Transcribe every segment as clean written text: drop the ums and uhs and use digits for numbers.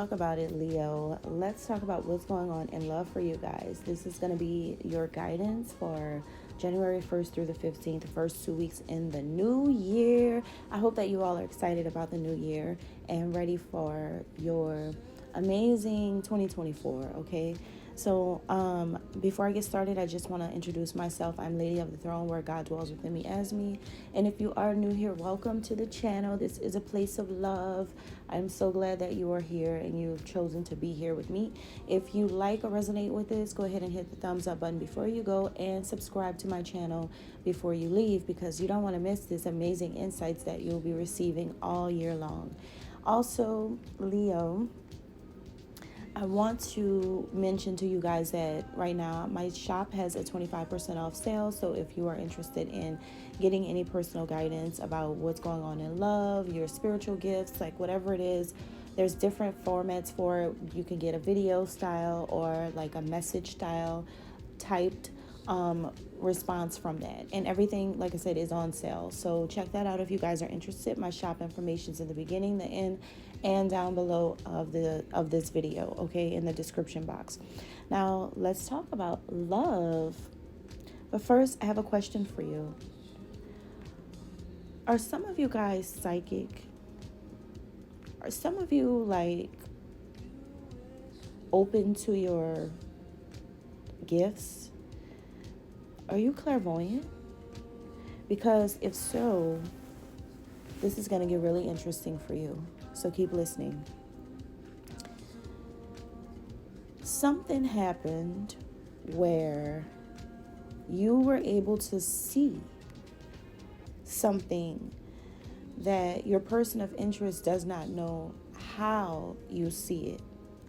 talk about it, Leo. Let's talk about what's going on in love for you guys. This is going to be your guidance for January 1st through the 15th, the first 2 weeks in the new year. I hope that you all are excited about the new year and ready for your amazing 2024, okay? So before I get started, I just want to introduce myself. I'm Lady of the Throne, where God dwells within me as me. And if you are new here, welcome to the channel. This is a place of love. I'm so glad that you are here and you've chosen to be here with me. If you like or resonate with this, go ahead and hit the thumbs up button before you go, and subscribe to my channel before you leave, because you don't want to miss this amazing insights that you'll be receiving all year long. Also, Leo, I want to mention to you guys that right now my shop has a 25% off sale. So if you are interested in getting any personal guidance about what's going on in love, your spiritual gifts, like whatever it is, there's different formats for it. You can get a video style or like a message style typed response from that, and everything, like I said, is on sale. So check that out if you guys are interested. My shop information is in the beginning, the end, and down below of this video, okay, in the description box. Now let's talk about love, but first I have a question for you. Are some of you guys psychic? Are some of you like open to your gifts? Are you clairvoyant? Because if so, this is going to get really interesting for you. So keep listening. Something happened where you were able to see something that your person of interest does not know how you see it,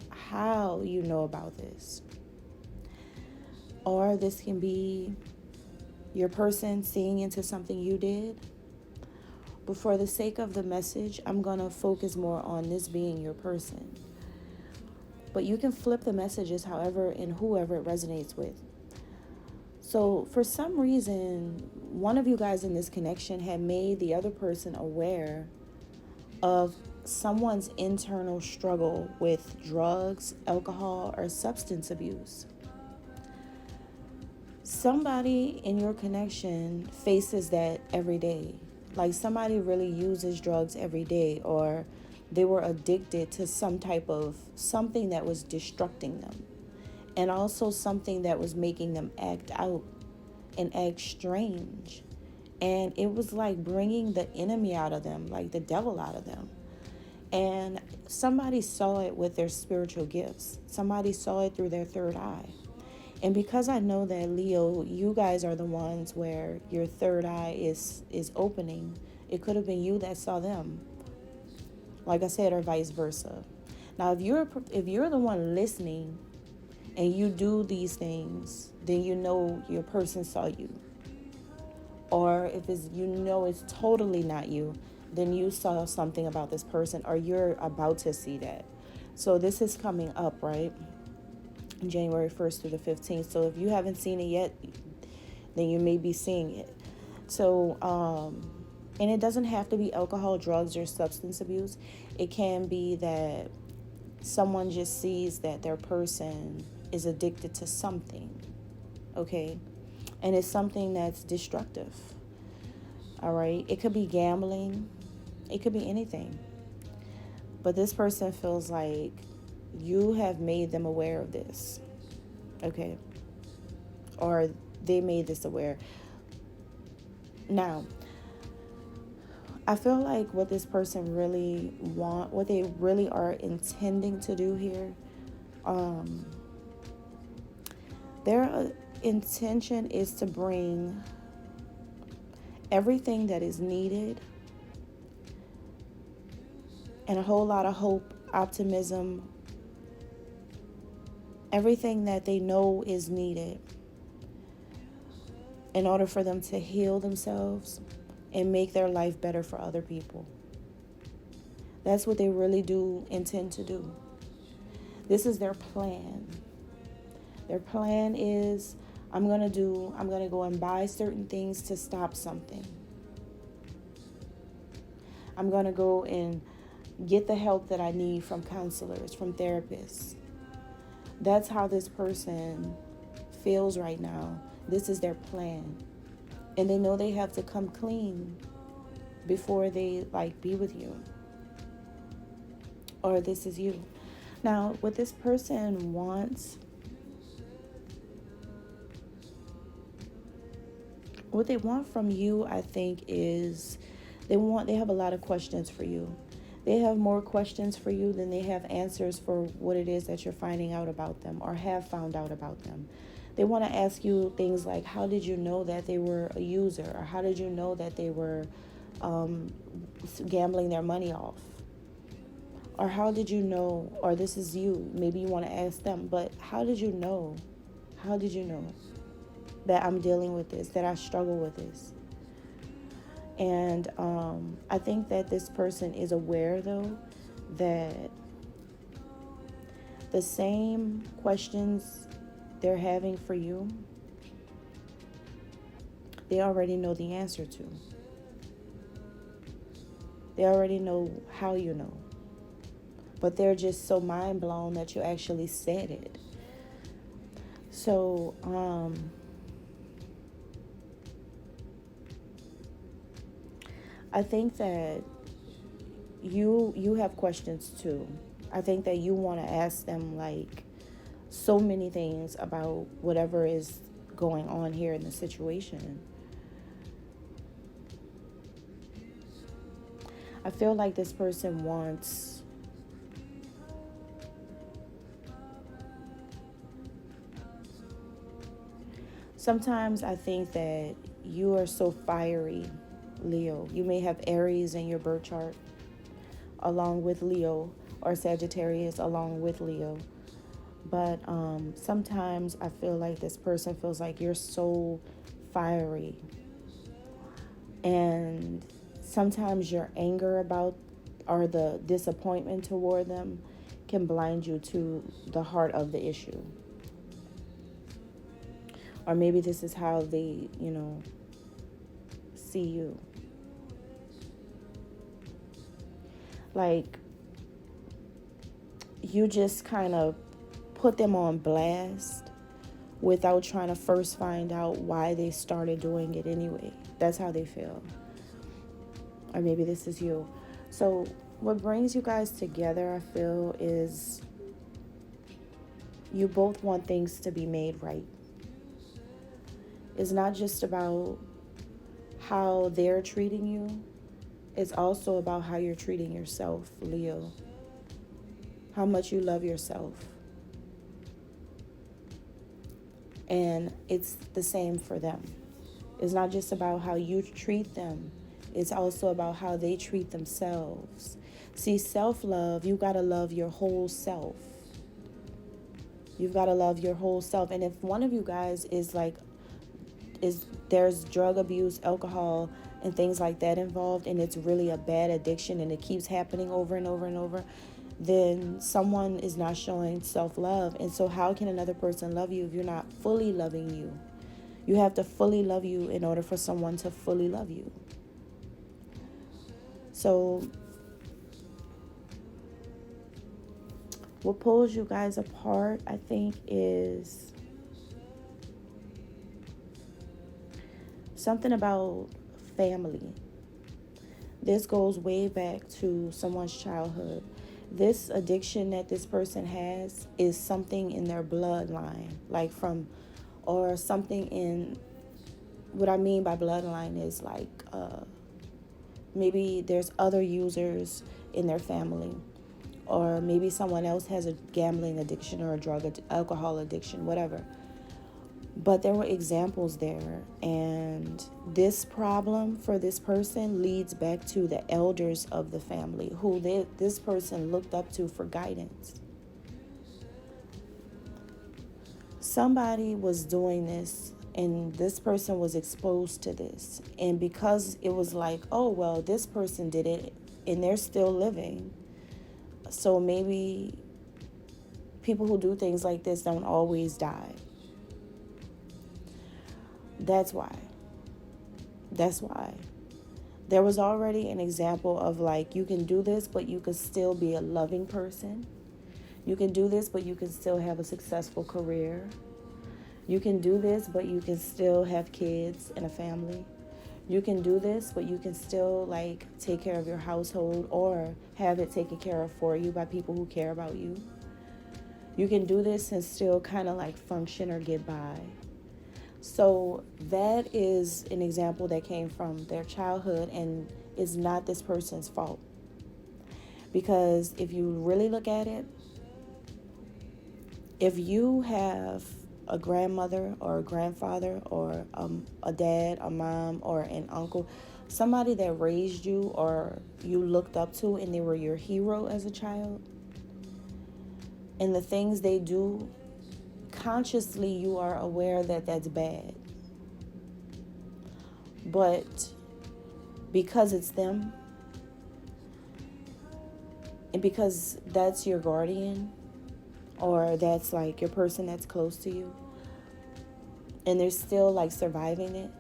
how you know about this. Or this can be your person seeing into something you did. But for the sake of the message, I'm going to focus more on this being your person. But you can flip the messages however and whoever it resonates with. So for some reason, one of you guys in this connection had made the other person aware of someone's internal struggle with drugs, alcohol, or substance abuse. Somebody in your connection faces that every day. Like somebody really uses drugs every day, or they were addicted to some type of something that was destructing them, and also something that was making them act out and act strange. And it was like bringing the enemy out of them, like the devil out of them. And somebody saw it with their spiritual gifts. Somebody saw it through their third eye. And because I know that, Leo, you guys are the ones where your third eye is opening, it could have been you that saw them. Like I said, or vice versa. Now, if you're the one listening and you do these things, then you know your person saw you. Or if it's totally not you, then you saw something about this person, or you're about to see that. So this is coming up, right? January 1st through the 15th. So if you haven't seen it yet, then you may be seeing it. So, and it doesn't have to be alcohol, drugs, or substance abuse. It can be that someone just sees that their person is addicted to something, okay? And it's something that's destructive, all right? It could be gambling. It could be anything. But this person feels like you have made them aware of this, okay? Or they made this aware. Now, I feel like what this person really what they really are intending to do here, their intention is to bring everything that is needed and a whole lot of hope, optimism, everything that they know is needed in order for them to heal themselves and make their life better for other people. That's what they really do intend to do. This is their plan. Their plan is, I'm going to go and buy certain things to stop something. I'm going to go and get the help that I need from counselors, from therapists. That's how this person feels right now. This is their plan. And they know they have to come clean before they be with you. Or this is you. Now, what this person wants, what they want from you, I think, is they have a lot of questions for you. They have more questions for you than they have answers for what it is that you're finding out about them or have found out about them. They want to ask you things like, how did you know that they were a user? Or how did you know that they were gambling their money off? Or how did you know, or this is you, maybe you want to ask them, but how did you know? How did you know that I'm dealing with this, that I struggle with this? And I think that this person is aware, though, that the same questions they're having for you, they already know the answer to. They already know how you know. But they're just so mind blown that you actually said it. So, I think that you have questions too. I think that you want to ask them so many things about whatever is going on here in the situation. I feel like this person wants sometimes I think that you are so fiery, Leo. You may have Aries in your birth chart along with Leo, or Sagittarius along with Leo. But sometimes I feel like this person feels like you're so fiery. And sometimes your anger about or the disappointment toward them can blind you to the heart of the issue. Or maybe this is how they, see you. You just kind of put them on blast without trying to first find out why they started doing it anyway. That's how they feel. Or maybe this is you. So what brings you guys together, I feel, is you both want things to be made right. It's not just about how they're treating you. It's also about how you're treating yourself, Leo. How much you love yourself. And it's the same for them. It's not just about how you treat them. It's also about how they treat themselves. See, self-love, you got to love your whole self. You've got to love your whole self. And if one of you guys there's drug abuse, alcohol, and things like that involved, and it's really a bad addiction and it keeps happening over and over and over, then someone is not showing self-love. And so how can another person love you if you're not fully loving you? You have to fully love you in order for someone to fully love you. So what pulls you guys apart, I think, is something about family. This goes way back to someone's childhood. This addiction that this person has is something in their bloodline, or something in, what I mean by bloodline is maybe there's other users in their family, or maybe someone else has a gambling addiction or a alcohol addiction, whatever. But there were examples there, and this problem for this person leads back to the elders of the family who this person looked up to for guidance. Somebody was doing this, and this person was exposed to this. And because it was oh, well, this person did it, and they're still living. So maybe people who do things like this don't always die. That's why. There was already an example of like, you can do this, but you can still be a loving person. You can do this, but you can still have a successful career. You can do this, but you can still have kids and a family. You can do this, but you can still like take care of your household or have it taken care of for you by people who care about you. You can do this and still kind of like function or get by. So that is an example that came from their childhood and is not this person's fault. Because if you really look at it, if you have a grandmother or a grandfather or a dad, a mom, or an uncle, somebody that raised you or you looked up to and they were your hero as a child, and the things they do, consciously you are aware that that's bad. But because it's them, and because that's your guardian, or that's like your person that's close to you, and they're still like surviving it,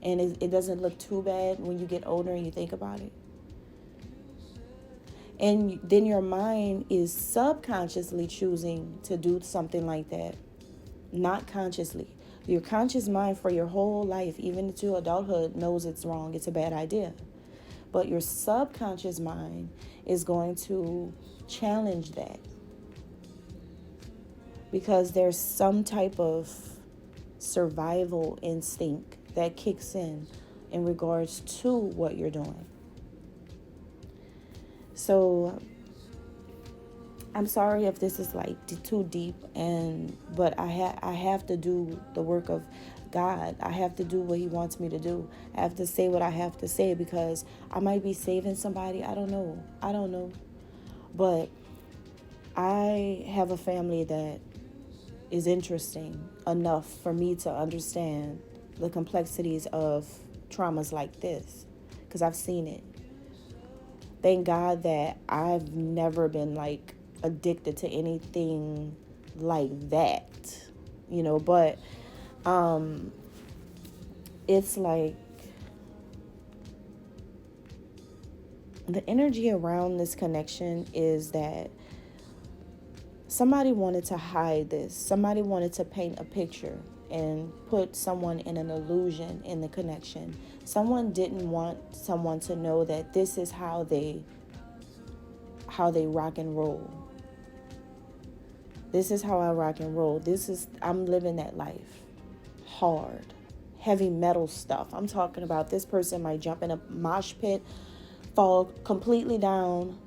and it doesn't look too bad when you get older and you think about it. And then your mind is subconsciously choosing to do something like that, not consciously. Your conscious mind for your whole life, even into adulthood, knows it's wrong, it's a bad idea. But your subconscious mind is going to challenge that, because there's some type of survival instinct that kicks in regards to what you're doing. So I'm sorry if this is like too deep, but I have to do the work of God. I have to do what He wants me to do. I have to say what I have to say, because I might be saving somebody. I don't know. But I have a family that is interesting enough for me to understand the complexities of traumas like this, because I've seen it. Thank God that I've never been like addicted to anything like that, but it's like the energy around this connection is that somebody wanted to hide this. Somebody wanted to paint a picture and put someone in an illusion in the connection. Someone didn't want someone to know that this is how they rock and roll. This is how I rock and roll. I'm living that life. Hard. Heavy metal stuff. I'm talking about this person might jump in a mosh pit, fall completely down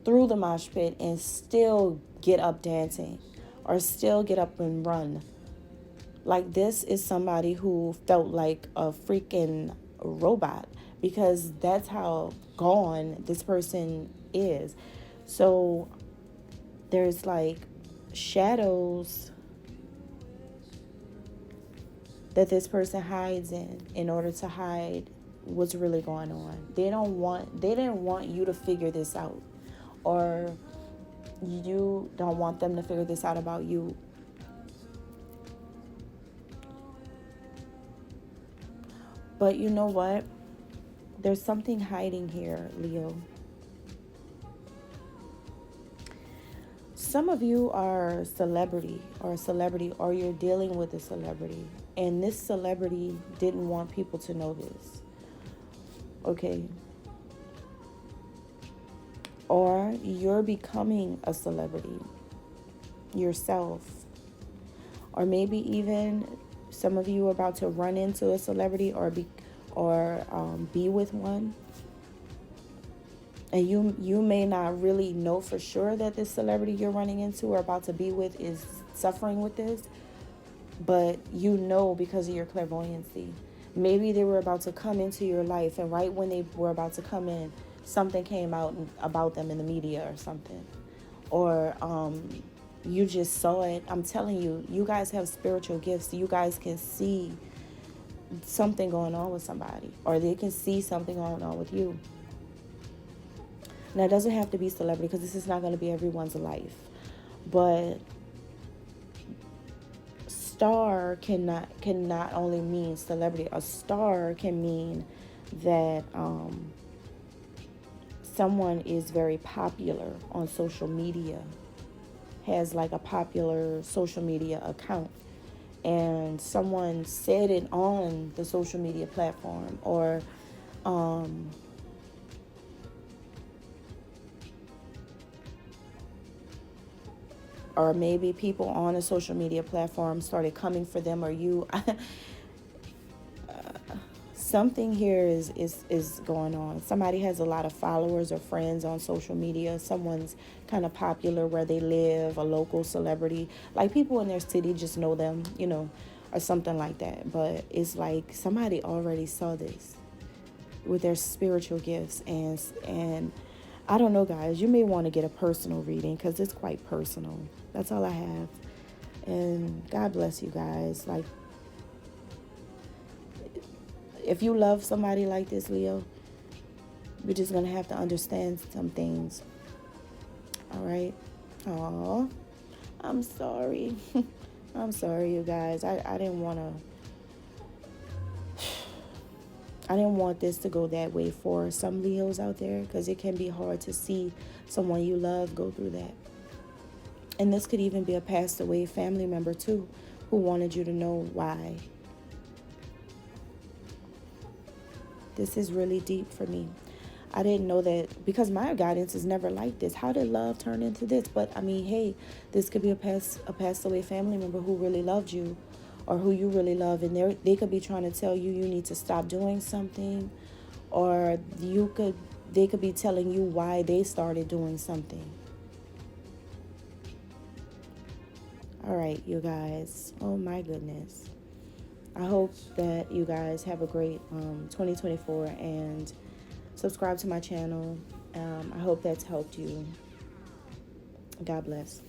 through the mosh pit, and still get up dancing, or still get up and run. Like, this is somebody who felt like a freaking robot, because that's how gone this person is. So there's like shadows that this person hides in order to hide what's really going on. They didn't want you to figure this out, or you don't want them to figure this out about you. But you know what? There's something hiding here, Leo. Some of you are a celebrity, or you're dealing with a celebrity, and this celebrity didn't want people to know this. Okay? Or you're becoming a celebrity yourself. Or maybe even some of you are about to run into a celebrity or be with one. And you may not really know for sure that this celebrity you're running into or about to be with is suffering with this, but you know because of your clairvoyancy. Maybe they were about to come into your life, and right when they were about to come in, something came out about them in the media or something. Or you just saw it. I'm telling you, you guys have spiritual gifts. You guys can see something going on with somebody, or they can see something going on with you. Now, it doesn't have to be celebrity, because this is not going to be everyone's life. But star cannot only mean celebrity. A star can mean that someone is very popular on social media, has like a popular social media account, and someone said it on the social media platform, um, or maybe people on a social media platform started coming for them or you. Something here is going on. Somebody has a lot of followers or friends on social media. Someone's kind of popular where they live, a local celebrity. Like people in their city just know them, or something like that. But it's like somebody already saw this with their spiritual gifts. And I don't know, guys. You may want to get a personal reading because it's quite personal. That's all I have. And God bless you guys. Like, if you love somebody like this, Leo, we're just going to have to understand some things. All right? Aw, I'm sorry. I'm sorry, you guys. I didn't want to... I didn't want this to go that way for some Leos out there, because it can be hard to see someone you love go through that. And this could even be a passed away family member too, who wanted you to know why. This is really deep for me. I didn't know that, because my guidance is never like this. How did love turn into this? But I mean, hey, this could be a passed away family member who really loved you, or who you really love, and they could be trying to tell you need to stop doing something, or they could be telling you why they started doing something. All right, you guys. Oh my goodness. I hope that you guys have a great 2024, and subscribe to my channel. I hope that's helped you. God bless.